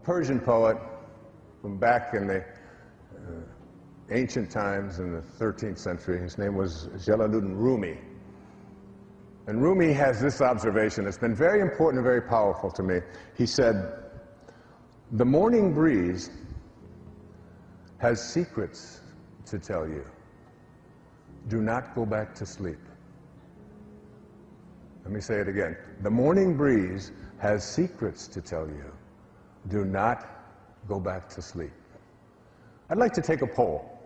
Persian poet from back in the ancient times in the 13th century. His name was Jalaluddin Rumi. And Rumi has this observation that's been very important and very powerful to me. He said, "The morning breeze has secrets to tell you. Do not go back to sleep." Let me say it again. The morning breeze has secrets to tell you. Do not go back to sleep. I'd like to take a poll.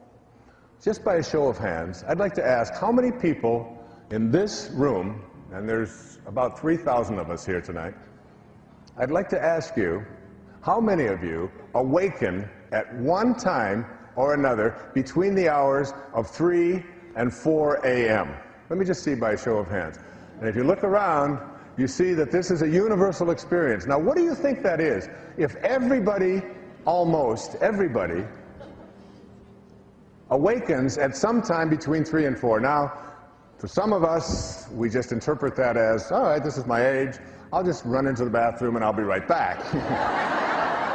Just by a show of hands, I'd like to ask how many people in this room, and there's about 3,000 of us here tonight, I'd like to ask you, how many of you awaken at one time or another between the hours of 3 and 4 a.m.? Let me just see by a show of hands. And if you look around, you see that this is a universal experience. Now, what do you think that is? If everybody, almost everybody, awakens at some time between 3 and 4. Now, for some of us, we just interpret that as, all right, this is my age. I'll just run into the bathroom and I'll be right back.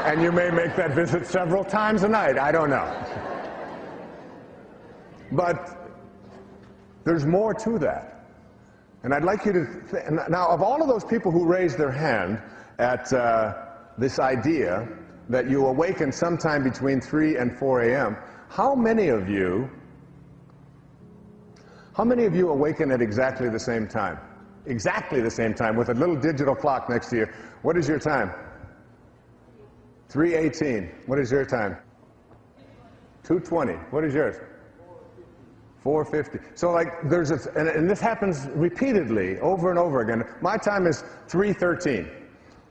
And you may make that visit several times a night. I don't know. But there's more to that. And I'd like you to, now of all of those people who raised their hand at this idea that you awaken sometime between 3 and 4 a.m., how many of you awaken at exactly the same time? Exactly the same time, with a little digital clock next to you. What is your time? 3:18. What is your time? 2:20. What is yours? 4:50. So like there's a, and this happens repeatedly over and over again. My time is 3:13.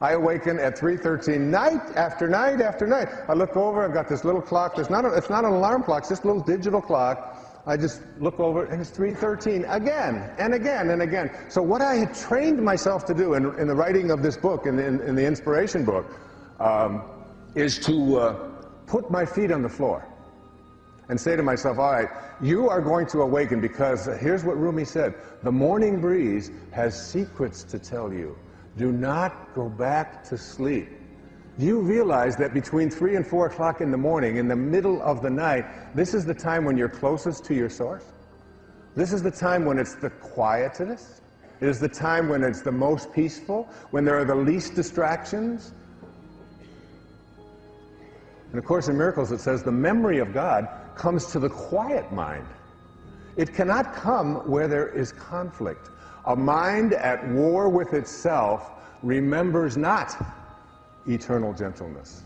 I awaken at 3:13 night after night after night. I look over, I've got this little clock. It's not an alarm clock, it's just a little digital clock. I just look over and it's 3:13 again and again and again. So what I had trained myself to do in the writing of this book, in the inspiration book, is to put my feet on the floor and say to myself, all right, you are going to awaken because here's what Rumi said, the morning breeze has secrets to tell you. Do not go back to sleep. Do you realize that between 3 and 4 o'clock in the morning, in the middle of the night, this is the time when you're closest to your source? This is the time when it's the quietest. It is the time when it's the most peaceful, when there are the least distractions. And of course, in Miracles it says the memory of God comes to the quiet mind. It cannot come where there is conflict. A mind at war with itself remembers not eternal gentleness.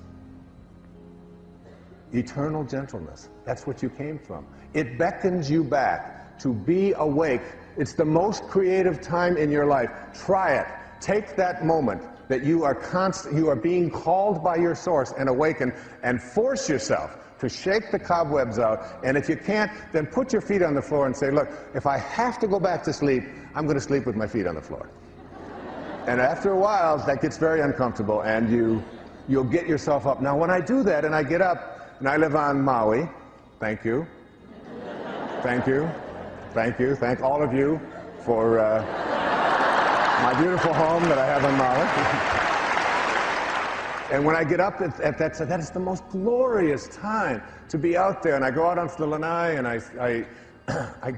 Eternal gentleness. That's what you came from. It beckons you back to be awake. It's the most creative time in your life. Try it. Take that moment that you are being called by your source and awaken, and force yourself to shake the cobwebs out. And if you can't, then put your feet on the floor and say, look, if I have to go back to sleep, I'm going to sleep with my feet on the floor. And after a while, that gets very uncomfortable, and you'll get yourself up. Now, when I do that, and I get up, and I live on Maui, thank you, thank you, thank you, thank all of you for my beautiful home that I have on Maui. And when I get up at that is the most glorious time to be out there. And I go out onto the lanai, and I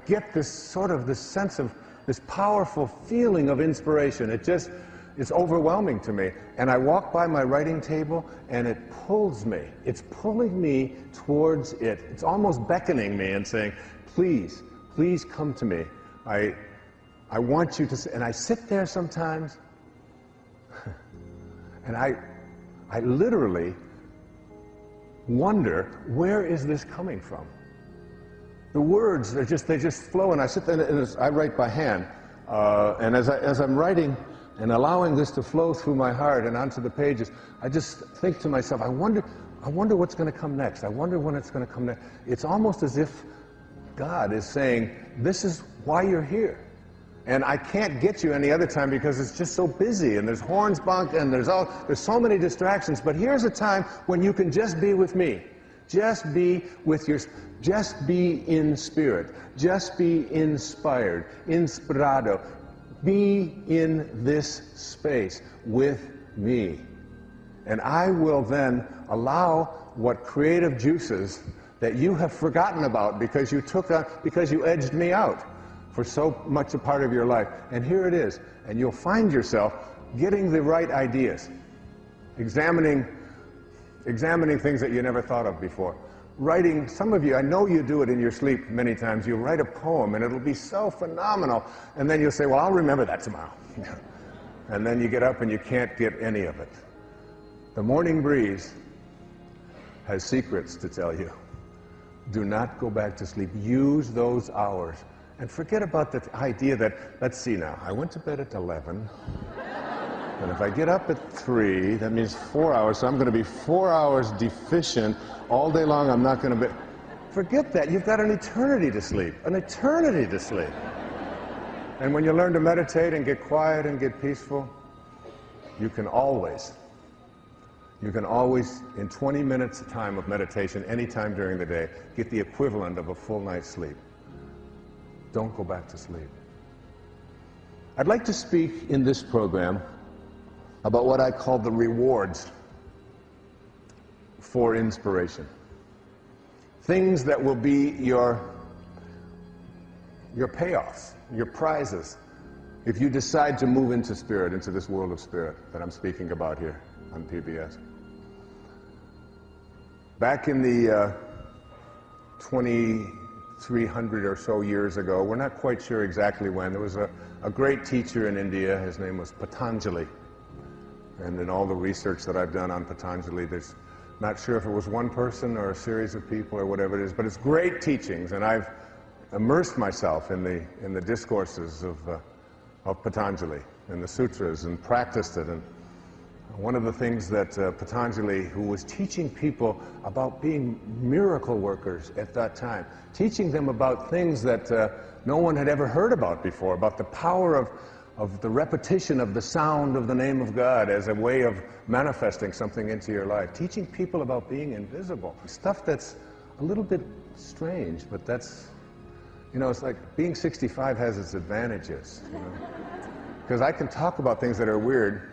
get this sense of this powerful feeling of inspiration. It's overwhelming to me. And I walk by my writing table, and it pulls me. It's pulling me towards it. It's almost beckoning me and saying, please, please come to me. I want you to, and I sit there sometimes, and I literally wonder, where is this coming from? The words, they just flow, and I sit there, and I write by hand. And as I'm writing and allowing this to flow through my heart and onto the pages, I just think to myself, I wonder what's going to come next. I wonder when it's going to come next. It's almost as if God is saying, this is why you're here. And I can't get you any other time because it's just so busy, and there's horns bonk, and there's so many distractions. But here's a time when you can just be with me. Just be in spirit. Just be inspired. Inspirado. Be in this space with me. And I will then allow what creative juices that you have forgotten about because you edged me out for so much a part of your life. And here it is. And you'll find yourself getting the right ideas, examining things that you never thought of before. Writing, some of you, I know you do it in your sleep many times, you'll write a poem and it'll be so phenomenal, and then you'll say, well, I'll remember that tomorrow. And then you get up and you can't get any of it. The morning breeze has secrets to tell you. Do not go back to sleep. Use those hours. And forget about the idea that, let's see now, I went to bed at 11, and if I get up at 3, that means 4 hours, so I'm going to be 4 hours deficient all day long. I'm not going to be... Forget that. You've got an eternity to sleep. An eternity to sleep. And when you learn to meditate and get quiet and get peaceful, you can always, in 20 minutes time of meditation, any time during the day, get the equivalent of a full night's sleep. Don't go back to sleep. I'd like to speak in this program about what I call the rewards for inspiration. Things that will be your payoffs, your prizes, if you decide to move into spirit, into this world of spirit that I'm speaking about here on PBS. Back in the 2,300 or so years ago, we're not quite sure exactly when, there was a great teacher in India. His name was Patanjali. And in all the research that I've done on Patanjali, there's not sure if it was one person or a series of people or whatever it is, but it's great teachings, and I've immersed myself in the discourses of Patanjali, in the sutras, and practiced it. And one of the things that Patanjali, who was teaching people about being miracle workers at that time, teaching them about things that no one had ever heard about before, about the power of the repetition of the sound of the name of God as a way of manifesting something into your life, teaching people about being invisible, stuff that's a little bit strange, but that's, you know, it's like being 65 has its advantages, you know, because I can talk about things that are weird.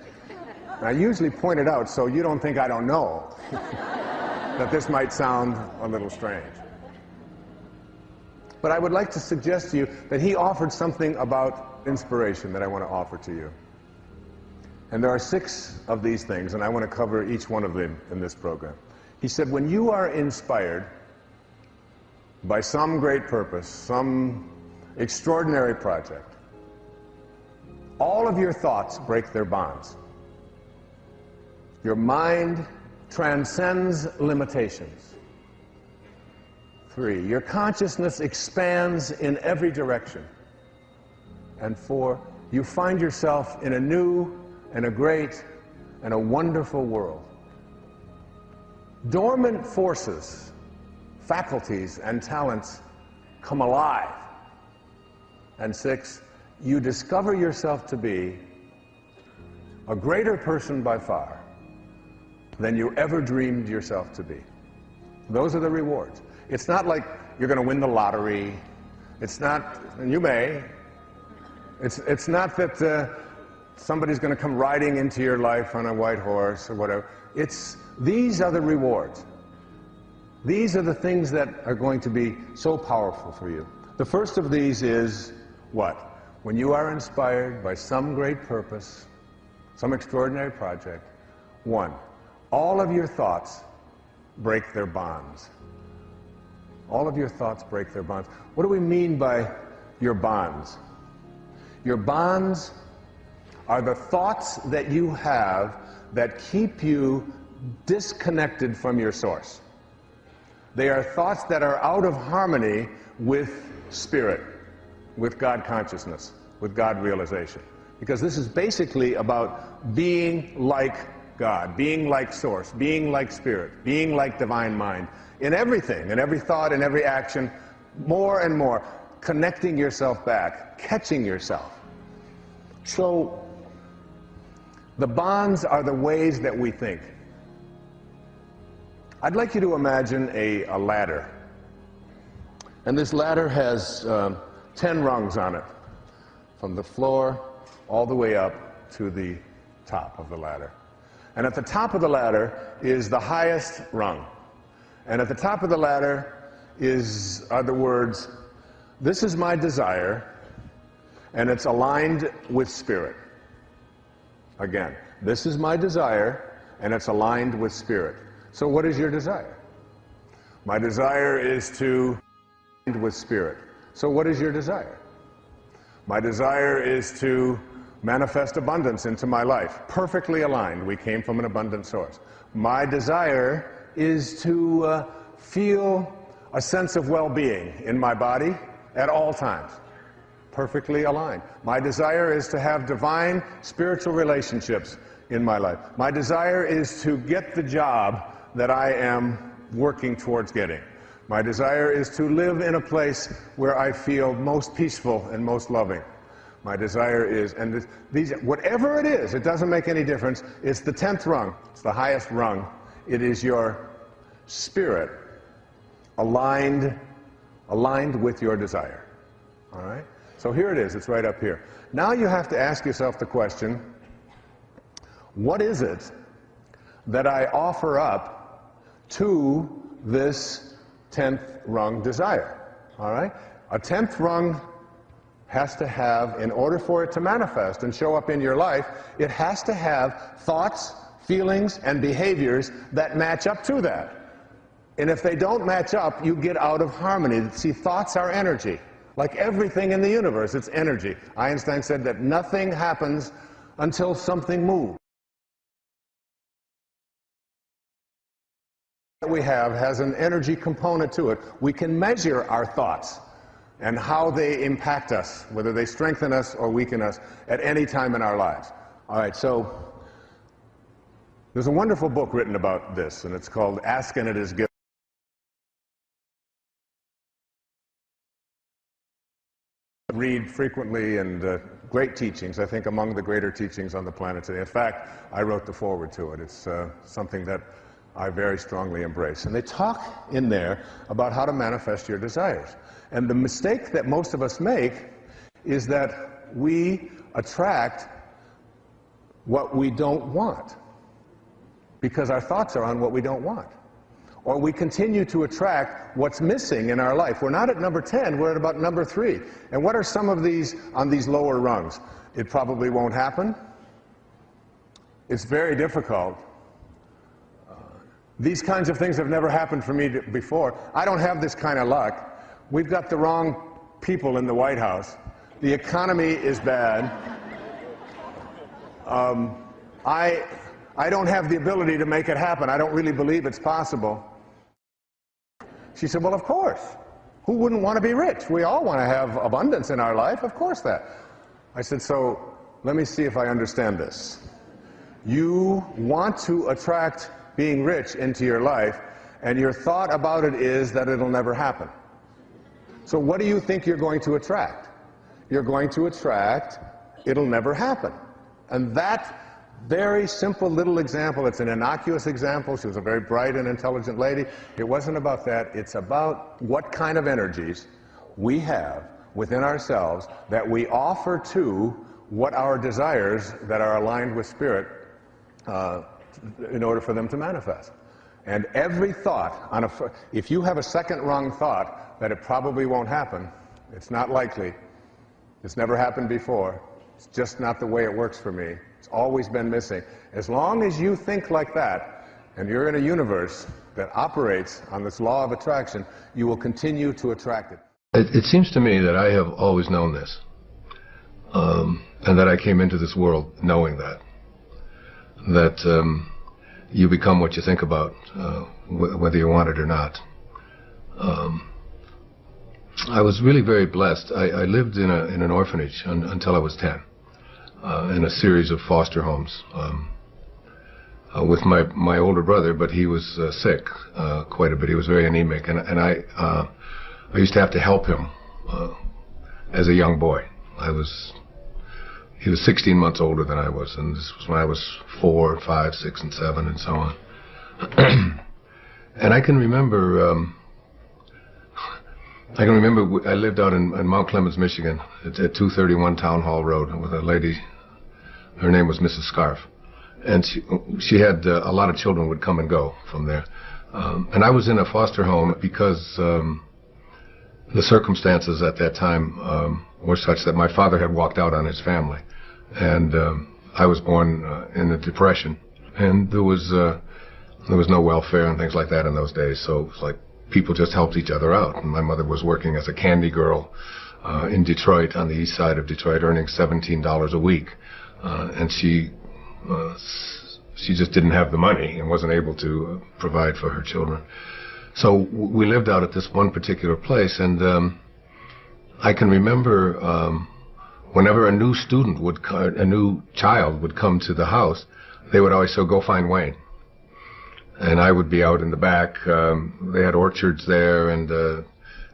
And I usually point it out so you don't think I don't know that this might sound a little strange. But I would like to suggest to you that he offered something about inspiration that I want to offer to you. And there are 6 of these things, and I want to cover each one of them in this program. He said, when you are inspired by some great purpose, some extraordinary project, all of your thoughts break their bonds. Your mind transcends limitations. 3, your consciousness expands in every direction. And 4, you find yourself in a new and a great and a wonderful world. Dormant forces, faculties, and talents come alive. And 6, you discover yourself to be a greater person by far than you ever dreamed yourself to be. Those are the rewards. It's not like you're going to win the lottery. It's not, and you may. It's not that somebody's going to come riding into your life on a white horse or whatever. These are the rewards. These are the things that are going to be so powerful for you. The first of these is what? When you are inspired by some great purpose, some extraordinary project, 1, all of your thoughts break their bonds. All of your thoughts break their bonds. What do we mean by your bonds? Your bonds are the thoughts that you have that keep you disconnected from your source. They are thoughts that are out of harmony with spirit, with God consciousness, with God realization. Because this is basically about being like God, being like source, being like spirit, being like divine mind, in everything, in every thought, in every action, more and more, connecting yourself back, catching yourself. So, the bonds are the ways that we think. I'd like you to imagine a ladder. And this ladder has 10 rungs on it, from the floor all the way up to the top of the ladder. And at the top of the ladder is the highest rung. And at the top of the ladder are the words, "This is my desire," and it's aligned with spirit. Again, this is my desire, and it's aligned with spirit. So what is your desire? My desire is to align with spirit. So what is your desire? My desire is to manifest abundance into my life. Perfectly aligned. We came from an abundant source. My desire is to feel a sense of well-being in my body at all times. Perfectly aligned. My desire is to have divine spiritual relationships in my life. My desire is to get the job that I am working towards getting. My desire is to live in a place where I feel most peaceful and most loving. My desire is, and these, whatever it is, it doesn't make any difference. It's the 10th rung. It's the highest rung. It is your spirit aligned with your desire. All right? So here it is. It's right up here. Now you have to ask yourself the question, what is it that I offer up to this 10th rung desire? All right? A 10th rung has to have, in order for it to manifest and show up in your life, it has to have thoughts, feelings, and behaviors that match up to that. And if they don't match up, you get out of harmony. See, thoughts are energy. Like everything in the universe, it's energy. Einstein said that nothing happens until something moves. What we have has an energy component to it. We can measure our thoughts and how they impact us, whether they strengthen us or weaken us at any time in our lives. All right, so there's a wonderful book written about this, and it's called Ask and It Is Given. Read frequently, and great teachings, I think among the greater teachings on the planet today. In fact, I wrote the foreword to it. It's something that I very strongly embrace. And they talk in there about how to manifest your desires. And the mistake that most of us make is that we attract what we don't want because our thoughts are on what we don't want. Or we continue to attract what's missing in our life. We're not at number 10, we're at about number 3. And what are some of these on these lower rungs? It probably won't happen. It's very difficult. These kinds of things have never happened for me before. I don't have this kind of luck. We've got the wrong people in the White House. The economy is bad. I don't have the ability to make it happen. I don't really believe it's possible. She said, well, of course. Who wouldn't want to be rich? We all want to have abundance in our life. Of course that. I said, so let me see if I understand this. You want to attract being rich into your life, and your thought about it is that it'll never happen. So what do you think you're going to attract? You're going to attract, it'll never happen. And that very simple little example, it's an innocuous example. She was a very bright and intelligent lady. It wasn't about that. It's about what kind of energies we have within ourselves that we offer to what our desires that are aligned with spirit in order for them to manifest. And every thought, if you have a second wrong thought that it probably won't happen, it's not likely, it's never happened before, it's just not the way it works for me, it's always been missing. As long as you think like that, and you're in a universe that operates on this law of attraction, you will continue to attract it. It seems to me that I have always known this, and that I came into this world knowing that you become what you think about, whether you want it or not. I was really very blessed. I lived in an orphanage until I was 10, in a series of foster homes with my older brother, but he was sick quite a bit. He was very anemic, and I used to have to help him as a young boy. He was 16 months older than I was, and this was when I was 4, 5, 6, and 7, and so on. And I can remember I lived out in Mount Clemens, Michigan, at 231 Town Hall Road with a lady. Her name was Mrs. Scarf, and she had a lot of children would come and go from there. And I was in a foster home because the circumstances at that time were such that my father had walked out on his family, and I was born in a depression, and there was no welfare and things like that in those days. So it was like people just helped each other out. And my mother was working as a candy girl in Detroit, on the east side of Detroit, earning $17 a week, and she just didn't have the money and wasn't able to provide for her children. So we lived out at this one particular place, and I can remember whenever a new child would come to the house, they would always say, "Go find Wayne." And I would be out in the back. They had orchards there, and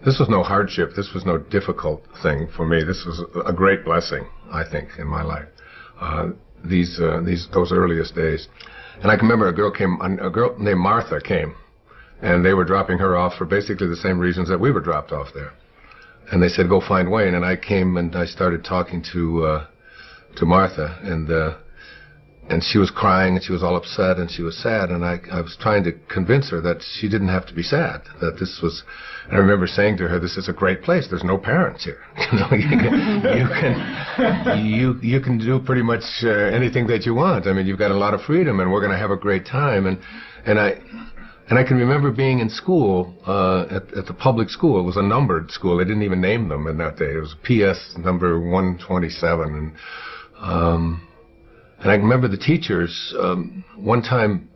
this was no hardship. This was no difficult thing for me. This was a great blessing, I think, in my life. Those earliest days. And I can remember a girl named Martha came, and they were dropping her off for basically the same reasons that we were dropped off there. And they said, "Go find Wayne." And I came and I started talking to Martha, and she was crying, and she was all upset, and she was sad, and I was trying to convince her that she didn't have to be sad, that this was, and I remember saying to her, "This is a great place, there's no parents here. You can do pretty much anything that you want. I mean, you've got a lot of freedom, and we're going to have a great time." And I can remember being in school, at the public school. It was a numbered school. They didn't even name them in that day. It was PS number 127, and I remember the teachers, one time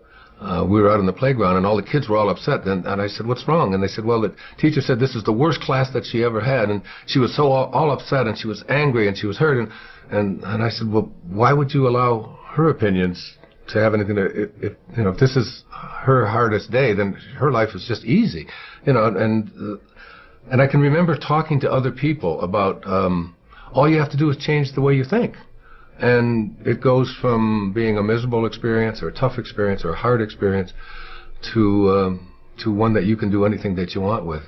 we were out on the playground and all the kids were all upset, and I said, "What's wrong?" And they said, "Well, the teacher said this is the worst class that she ever had, and she was so all upset, and she was angry, and she was hurt." And I said, "Well, why would you allow her opinions to have anything to, if this is her hardest day, then her life is just easy." And I can remember talking to other people about all you have to do is change the way you think. And it goes from being a miserable experience or a tough experience or a hard experience to one that you can do anything that you want with.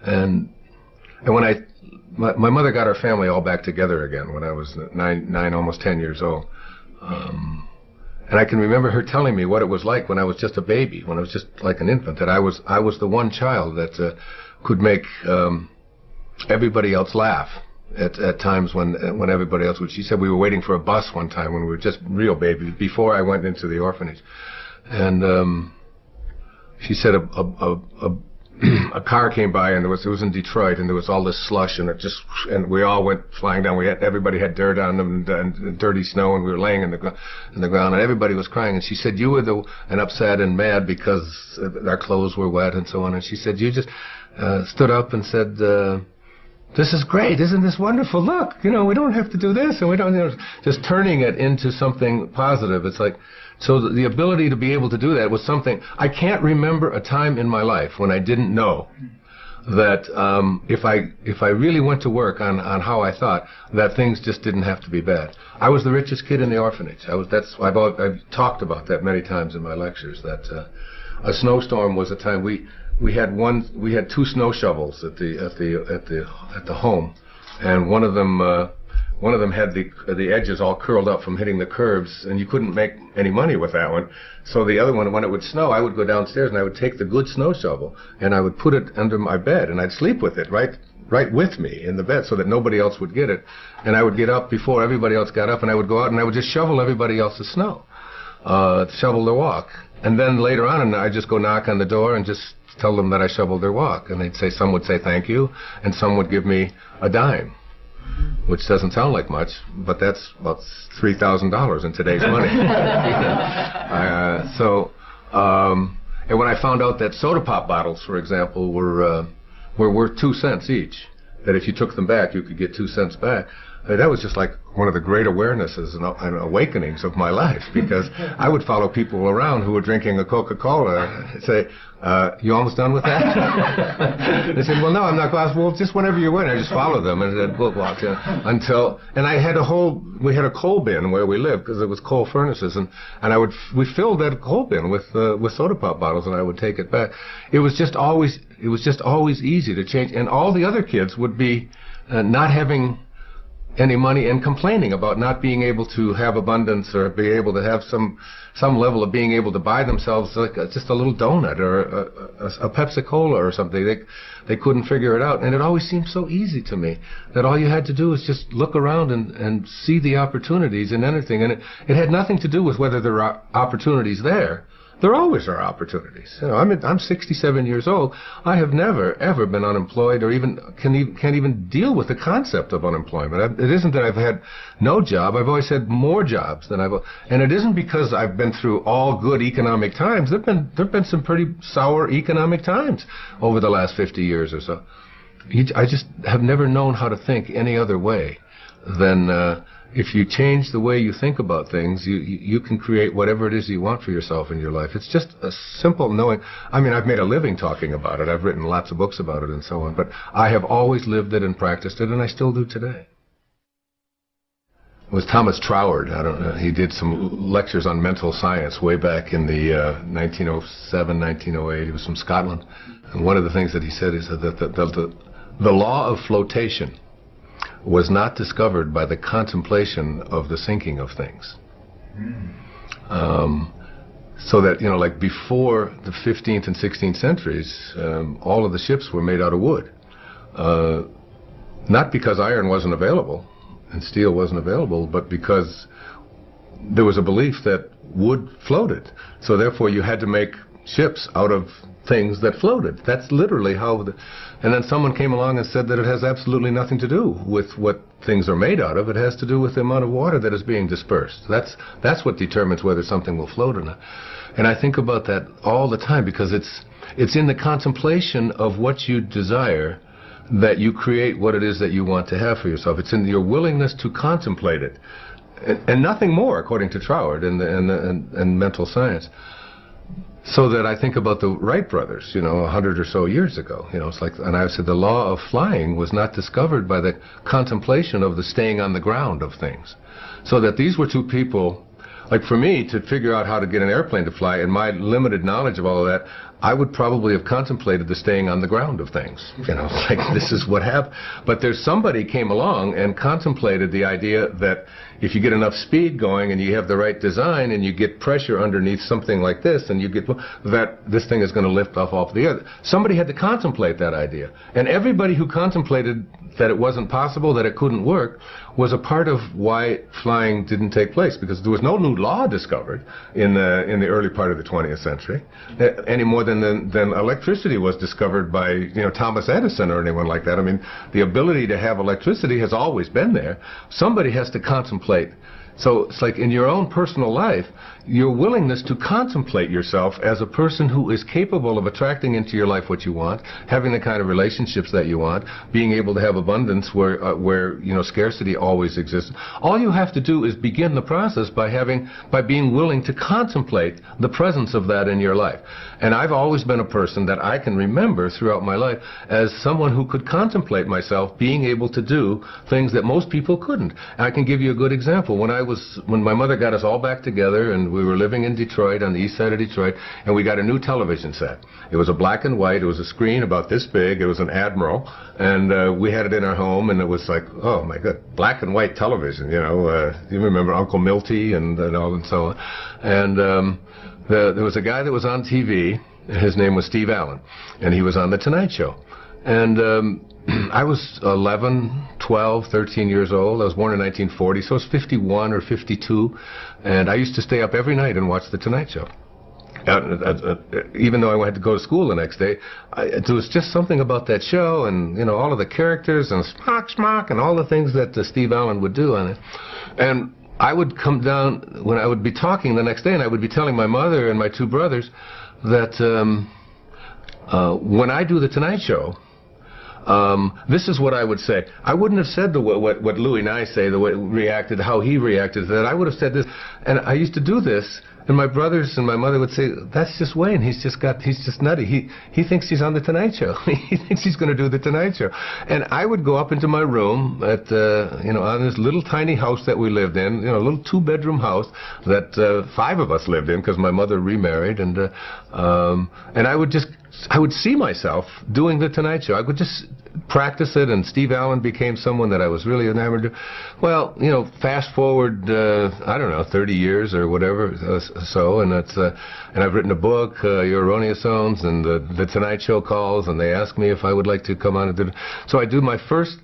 And when my mother got our family all back together again when I was nine, almost 10 years old. And I can remember her telling me what it was like when I was just a baby, when I was just like an infant, that I was the one child that could make everybody else laugh. At times when everybody else would. She said we were waiting for a bus one time when we were just real babies before I went into the orphanage, and she said a car came by, and it was in Detroit, and there was all this slush, and we all went flying down. Everybody had dirt on them and dirty snow, and we were laying in the ground, and everybody was crying. And she said, "You were and upset and mad because our clothes were wet and so on." And she said, "You just stood up and said, this is great, isn't this wonderful? Look, we don't have to do this, and we don't, just turning it into something positive." It's like, so the ability to be able to do that was something, I can't remember a time in my life when I didn't know that if I really went to work on how I thought, that things just didn't have to be bad. I was the richest kid in the orphanage. I've talked about that many times in my lectures, that a snowstorm was a time we had two snow shovels at the home, and one of them had the edges all curled up from hitting the curbs, and you couldn't make any money with that one. So the other one, when it would snow, I would go downstairs and I would take the good snow shovel and I would put it under my bed, and I'd sleep with it right with me in the bed so that nobody else would get it. And I would get up before everybody else got up, and I would go out and I would just shovel everybody else's snow, shovel their walk. And then later on, I'd just go knock on the door and just tell them that I shoveled their walk, and some would say thank you, and some would give me a dime, which doesn't sound like much, but that's about $3,000 in today's money. And when I found out that soda pop bottles, for example, were worth 2 cents each, that if you took them back, you could get 2 cents back, that was just like one of the great awarenesses and awakenings of my life, because I would follow people around who were drinking a Coca-Cola and say, "You almost done with that?" They said, "Well, no, I'm not." Well, just whenever you went, I just followed them, and then we'll walk and I had we had a coal bin where we lived, because it was coal furnaces, and we filled that coal bin with soda pop bottles, and I would take it back. It was just always easy to change, and all the other kids would be not having any money and complaining about not being able to have abundance or be able to have some level of being able to buy themselves like just a little donut or a Pepsi-Cola or something. They couldn't figure it out. And it always seemed so easy to me that all you had to do was just look around and see the opportunities in anything. And it had nothing to do with whether there are opportunities there. There always are opportunities. You know, I'm 67 years old. I have never, ever been unemployed or even can't even deal with the concept of unemployment. It isn't that I've had no job. I've always had more jobs than and it isn't because I've been through all good economic times. There've been some pretty sour economic times over the last 50 years or so. I just have never known how to think any other way than if you change the way you think about things, you can create whatever it is you want for yourself in your life. It's just a simple knowing. I mean, I've made a living talking about it. I've written lots of books about it and so on. But I have always lived it and practiced it, and I still do today. It was Thomas Troward. I don't know. He did some lectures on mental science way back in the 1907, 1908. He was from Scotland. And one of the things that he said is that the law of flotation was not discovered by the contemplation of the sinking of things. So that, you know, like before the 15th and 16th centuries, all of the ships were made out of wood. Not because iron wasn't available and steel wasn't available, but because there was a belief that wood floated. So therefore you had to make ships out of things that floated. That's literally how and then someone came along and said that it has absolutely nothing to do with what things are made out of. It has to do with the amount of water that is being dispersed. That's what determines whether something will float or not. And I think about that all the time because it's in the contemplation of what you desire that you create what it is that you want to have for yourself. It's in your willingness to contemplate it. And nothing more, according to Troward and mental science. So that I think about the Wright brothers, 100 or so years ago. It's like, and I said the law of flying was not discovered by the contemplation of the staying on the ground of things. So that these were two people, like for me, to figure out how to get an airplane to fly, and my limited knowledge of all of that, I would probably have contemplated the staying on the ground of things. Like this is what happened. But there's somebody came along and contemplated the idea that if you get enough speed going and you have the right design and you get pressure underneath something like this and you get that this thing is going to lift off the earth. Somebody had to contemplate that idea. And everybody who contemplated that it wasn't possible, that it couldn't work, was a part of why flying didn't take place, because there was no new law discovered in the early part of the 20th century, any more than electricity was discovered by Thomas Edison or anyone like that. I mean, the ability to have electricity has always been there. Somebody has to contemplate. So it's like in your own personal life, your willingness to contemplate yourself as a person who is capable of attracting into your life what you want, having the kind of relationships that you want, being able to have abundance where scarcity always exists. All you have to do is begin the process by being willing to contemplate the presence of that in your life. And I've always been a person that I can remember throughout my life as someone who could contemplate myself being able to do things that most people couldn't. And I can give you a good example. When my mother got us all back together, and we were living in Detroit, on the east side of Detroit, and we got a new television set. It was a black and white. It was a screen about this big. It was an Admiral, and we had it in our home, and it was like, oh my God, black and white television. You remember Uncle Milty and all and so on. And there was a guy that was on TV. His name was Steve Allen, and he was on The Tonight Show. And I was 11, 12, 13 years old. I was born in 1940, so I was 51 or 52. And I used to stay up every night and watch The Tonight Show. Even though I had to go to school the next day, there was just something about that show and, all of the characters and smock, and all the things that Steve Allen would do on it. And I would come down, when I would be talking the next day, and I would be telling my mother and my two brothers that when I do The Tonight Show, this is what I would say. I wouldn't have said what Louis and I say, the way reacted, how he reacted to that. I would have said this, and I used to do this, and my brothers and my mother would say, "That's just Wayne. He's just nutty. He thinks he's on The Tonight Show. He thinks he's going to do The Tonight Show." And I would go up into my room at on this little tiny house that we lived in, a little 2-bedroom house that 5 of us lived in because my mother remarried, and I would see myself doing The Tonight Show. I would just, practice it, and Steve Allen became someone that I was really enamored of. Well, you know, fast forward, I don't know, 30 years or whatever, and I've written a book, Your Erroneous Zones, and the Tonight Show calls, and they ask me if I would like to come on and do it. So I do my first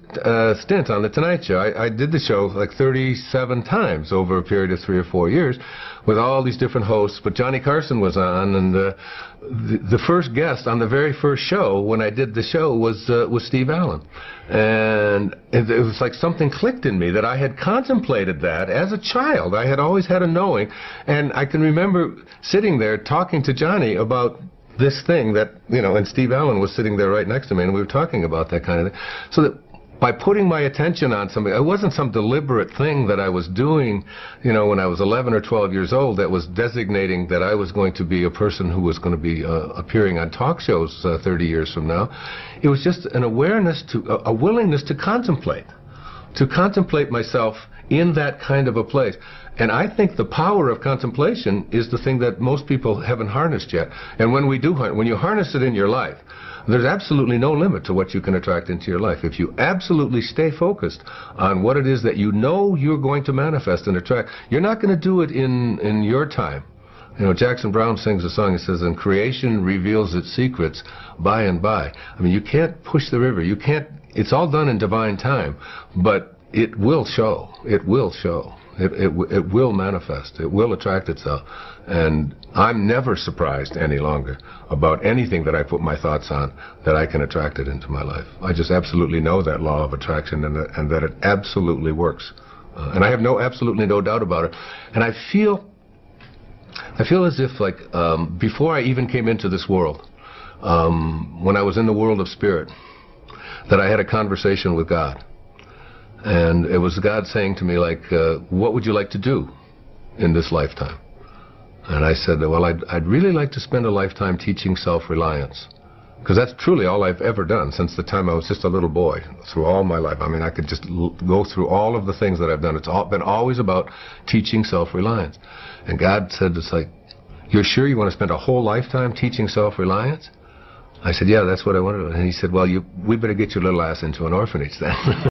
stint on the Tonight Show. I did the show like 37 times over a period of 3 or 4 years with all these different hosts, but Johnny Carson was on, and the first guest on the very first show when I did the show was Steve Allen. And it was like something clicked in me that I had contemplated that as a child. I had always had a knowing, and I can remember sitting there talking to Johnny about this thing that, you know, and Steve Allen was sitting there right next to me, and we were talking about that kind of thing. So that by putting my attention on something, it wasn't some deliberate thing that I was doing, you know, when I was 11 or 12 years old that was designating that I was going to be a person who was going to be appearing on talk shows 30 years from now. It was just an awareness a willingness to contemplate myself in that kind of a place. And I think the power of contemplation is the thing that most people haven't harnessed yet. And when you harness it in your life, there's absolutely no limit to what you can attract into your life. If you absolutely stay focused on what it is that you know you're going to manifest and attract, you're not going to do it in your time. You know, Jackson Browne sings a song, it says, and creation reveals its secrets by and by. I mean, you can't push the river. It's all done in divine time, but it will show. It will show. It will manifest. It will attract itself. And I'm never surprised any longer about anything that I put my thoughts on that I can attract it into my life. I just absolutely know that law of attraction and that it absolutely works. And I have absolutely no doubt about it. And I feel as if, like, before I even came into this world, when I was in the world of spirit, that I had a conversation with God. And it was God saying to me, like, what would you like to do in this lifetime? And I said, well, I'd really like to spend a lifetime teaching self-reliance. Because that's truly all I've ever done since the time I was just a little boy, through all my life. I mean, I could just go through all of the things that I've done. It's been always about teaching self-reliance. And God said, it's like, you're sure you want to spend a whole lifetime teaching self-reliance? I said, yeah, that's what I want to do. And he said, well, we better get your little ass into an orphanage then.